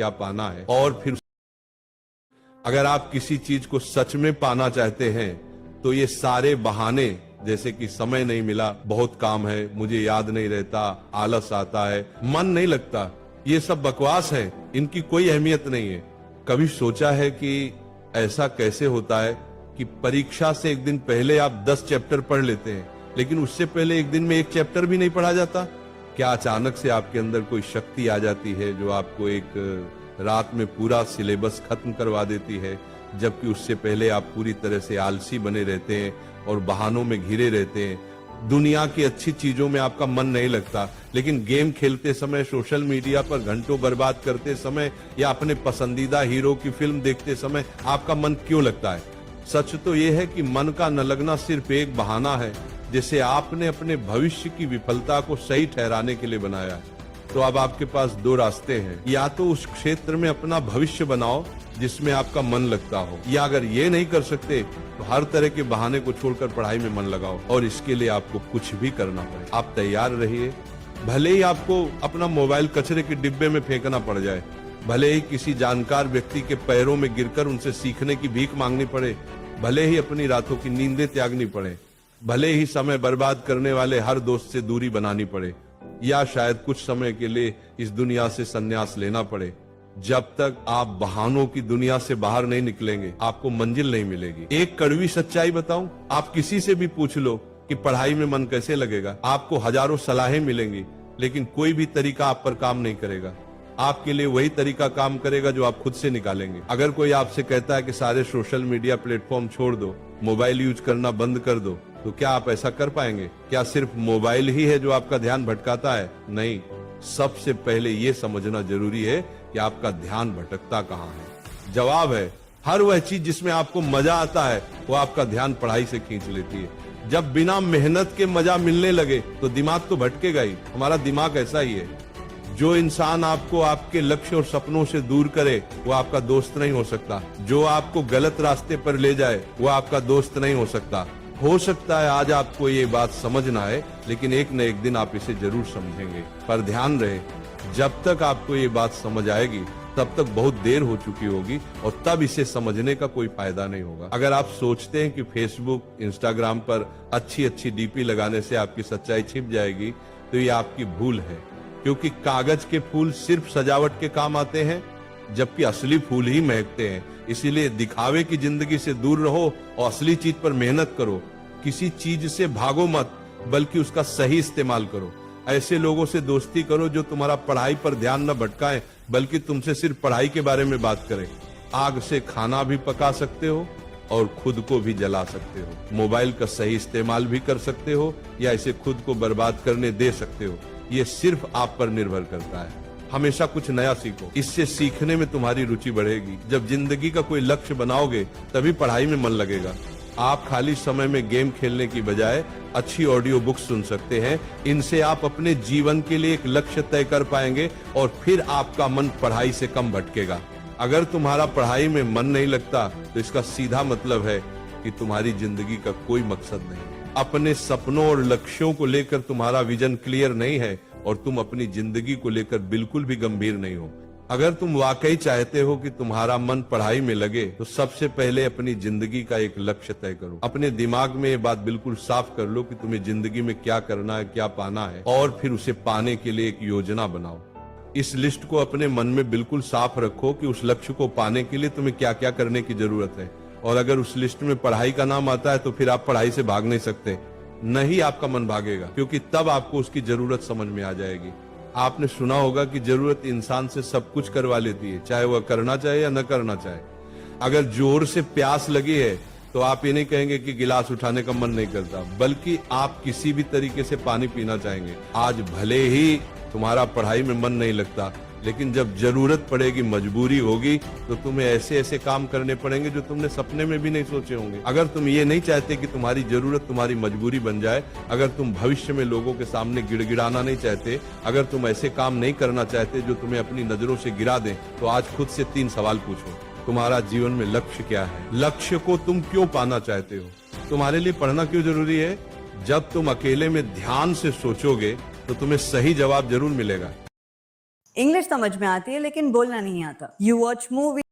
क्या पाना है, और फिर अगर आप किसी चीज को सच में पाना चाहते हैं तो ये सारे बहाने, जैसे कि समय नहीं मिला, बहुत काम है, मुझे याद नहीं रहता, आलस आता है, मन नहीं लगता, ये सब बकवास है, इनकी कोई अहमियत नहीं है। कभी सोचा है कि ऐसा कैसे होता है कि परीक्षा से एक दिन पहले आप 10 चैप्टर पढ़ लेते हैं, लेकिन उससे पहले एक दिन में एक चैप्टर भी नहीं पढ़ा जाता? क्या अचानक से आपके अंदर कोई शक्ति आ जाती है जो आपको एक रात में पूरा सिलेबस खत्म करवा देती है, जबकि उससे पहले आप पूरी तरह से आलसी बने रहते हैं और बहानों में घिरे रहते हैं। दुनिया की अच्छी चीजों में आपका मन नहीं लगता, लेकिन गेम खेलते समय, सोशल मीडिया पर घंटों बर्बाद करते समय या अपने पसंदीदा हीरो की फिल्म देखते समय आपका मन क्यों लगता है? सच तो यह है कि मन का न लगना सिर्फ एक बहाना है जिसे आपने अपने भविष्य की विफलता को सही ठहराने के लिए बनाया है। तो अब आपके पास दो रास्ते हैं, या तो उस क्षेत्र में अपना भविष्य बनाओ जिसमें आपका मन लगता हो, या अगर ये नहीं कर सकते तो हर तरह के बहाने को छोड़कर पढ़ाई में मन लगाओ, और इसके लिए आपको कुछ भी करना पड़े। आप तैयार रहिए, भले ही आपको अपना मोबाइल कचरे के डिब्बे में फेंकना पड़ जाए, भले ही किसी जानकार व्यक्ति के पैरों में गिरकर उनसे सीखने की भीख मांगनी पड़े, भले ही अपनी रातों की नींदें त्यागनी पड़े, भले ही समय बर्बाद करने वाले हर दोस्त से दूरी बनानी पड़े, या शायद कुछ समय के लिए इस दुनिया से संन्यास लेना पड़े, जब तक आप बहानों की दुनिया से बाहर नहीं निकलेंगे आपको मंजिल नहीं मिलेगी। एक कड़वी सच्चाई बताऊं, आप किसी से भी पूछ लो कि पढ़ाई में मन कैसे लगेगा, आपको हजारों सलाहें मिलेंगी, लेकिन कोई भी तरीका आप पर काम नहीं करेगा। आपके लिए वही तरीका काम करेगा जो आप खुद से निकालेंगे। अगर कोई आपसे कहता है कि सारे सोशल मीडिया प्लेटफॉर्म छोड़ दो, मोबाइल यूज करना बंद कर दो, तो क्या आप ऐसा कर पाएंगे? क्या सिर्फ मोबाइल ही है जो आपका ध्यान भटकाता है? नहीं, सबसे पहले ये समझना जरूरी है कि आपका ध्यान भटकता कहाँ है। जवाब है, हर वह चीज जिसमें आपको मजा आता है वो आपका ध्यान पढ़ाई से खींच लेती है। जब बिना मेहनत के मजा मिलने लगे तो दिमाग तो भटकेगा ही। हमारा दिमाग ऐसा ही है। जो इंसान आपको आपके लक्ष्य और सपनों से दूर करे वो आपका दोस्त नहीं हो सकता। जो आपको गलत रास्ते पर ले जाए वो आपका दोस्त नहीं हो सकता। हो सकता है आज आपको ये बात समझ ना आए, लेकिन एक न एक दिन आप इसे जरूर समझेंगे। पर ध्यान रहे, जब तक आपको ये बात समझ आएगी तब तक बहुत देर हो चुकी होगी, और तब इसे समझने का कोई फायदा नहीं होगा। अगर आप सोचते हैं कि फेसबुक, इंस्टाग्राम पर अच्छी अच्छी डीपी लगाने से आपकी सच्चाई छिप जाएगी, तो ये आपकी भूल है, क्योंकि कागज के फूल सिर्फ सजावट के काम आते हैं, जबकि असली फूल ही महकते हैं। इसीलिए दिखावे की जिंदगी से दूर रहो और असली चीज पर मेहनत करो। किसी चीज से भागो मत, बल्कि उसका सही इस्तेमाल करो। ऐसे लोगों से दोस्ती करो जो तुम्हारा पढ़ाई पर ध्यान न भटकाएं, बल्कि तुमसे सिर्फ पढ़ाई के बारे में बात करें। आग से खाना भी पका सकते हो और खुद को भी जला सकते हो। मोबाइल का सही इस्तेमाल भी कर सकते हो या इसे खुद को बर्बाद करने दे सकते हो। ये सिर्फ आप पर निर्भर करता है। हमेशा कुछ नया सीखो, इससे सीखने में तुम्हारी रुचि बढ़ेगी। जब जिंदगी का कोई लक्ष्य बनाओगे तभी पढ़ाई में मन लगेगा। आप खाली समय में गेम खेलने की बजाय अच्छी ऑडियो बुक सुन सकते हैं। इनसे आप अपने जीवन के लिए एक लक्ष्य तय कर पाएंगे और फिर आपका मन पढ़ाई से कम भटकेगा। अगर तुम्हारा पढ़ाई में मन नहीं लगता तो इसका सीधा मतलब है कि तुम्हारी जिंदगी का कोई मकसद नहीं। अपने सपनों और लक्ष्यों को लेकर तुम्हारा विजन क्लियर नहीं है और तुम अपनी जिंदगी को लेकर बिल्कुल भी गंभीर नहीं हो। अगर तुम वाकई चाहते हो कि तुम्हारा मन पढ़ाई में लगे तो सबसे पहले अपनी जिंदगी का एक लक्ष्य तय करो। अपने दिमाग में ये बात बिल्कुल साफ कर लो कि तुम्हें जिंदगी में क्या करना है, क्या पाना है, और फिर उसे पाने के लिए एक योजना बनाओ। इस लिस्ट को अपने मन में बिल्कुल साफ रखो कि उस लक्ष्य को पाने के लिए तुम्हें क्या क्या करने की जरूरत है। और अगर उस लिस्ट में पढ़ाई का नाम आता है तो फिर आप पढ़ाई से भाग नहीं सकते। नहीं, आपका मन भागेगा, क्योंकि तब आपको उसकी जरूरत समझ में आ जाएगी। आपने सुना होगा कि जरूरत इंसान से सब कुछ करवा लेती है, चाहे वह करना चाहे या न करना चाहे। अगर जोर से प्यास लगी है तो आप ये नहीं कहेंगे कि गिलास उठाने का मन नहीं करता, बल्कि आप किसी भी तरीके से पानी पीना चाहेंगे। आज भले ही तुम्हारा पढ़ाई में मन नहीं लगता, लेकिन जब जरूरत पड़ेगी, मजबूरी होगी, तो तुम्हें ऐसे ऐसे काम करने पड़ेंगे जो तुमने सपने में भी नहीं सोचे होंगे। अगर तुम ये नहीं चाहते कि तुम्हारी जरूरत तुम्हारी मजबूरी बन जाए, अगर तुम भविष्य में लोगों के सामने गिड़गिड़ाना नहीं चाहते, अगर तुम ऐसे काम नहीं करना चाहते जो तुम्हें अपनी नजरों से गिरा दें, तो आज खुद से 3 सवाल पूछो। तुम्हारा जीवन में लक्ष्य क्या है? लक्ष्य को तुम क्यों पाना चाहते हो? तुम्हारे लिए पढ़ना क्यों जरूरी है? जब तुम अकेले में ध्यान से सोचोगे तो तुम्हें सही जवाब जरूर मिलेगा। इंग्लिश समझ में आती है लेकिन बोलना नहीं आता. You watch movie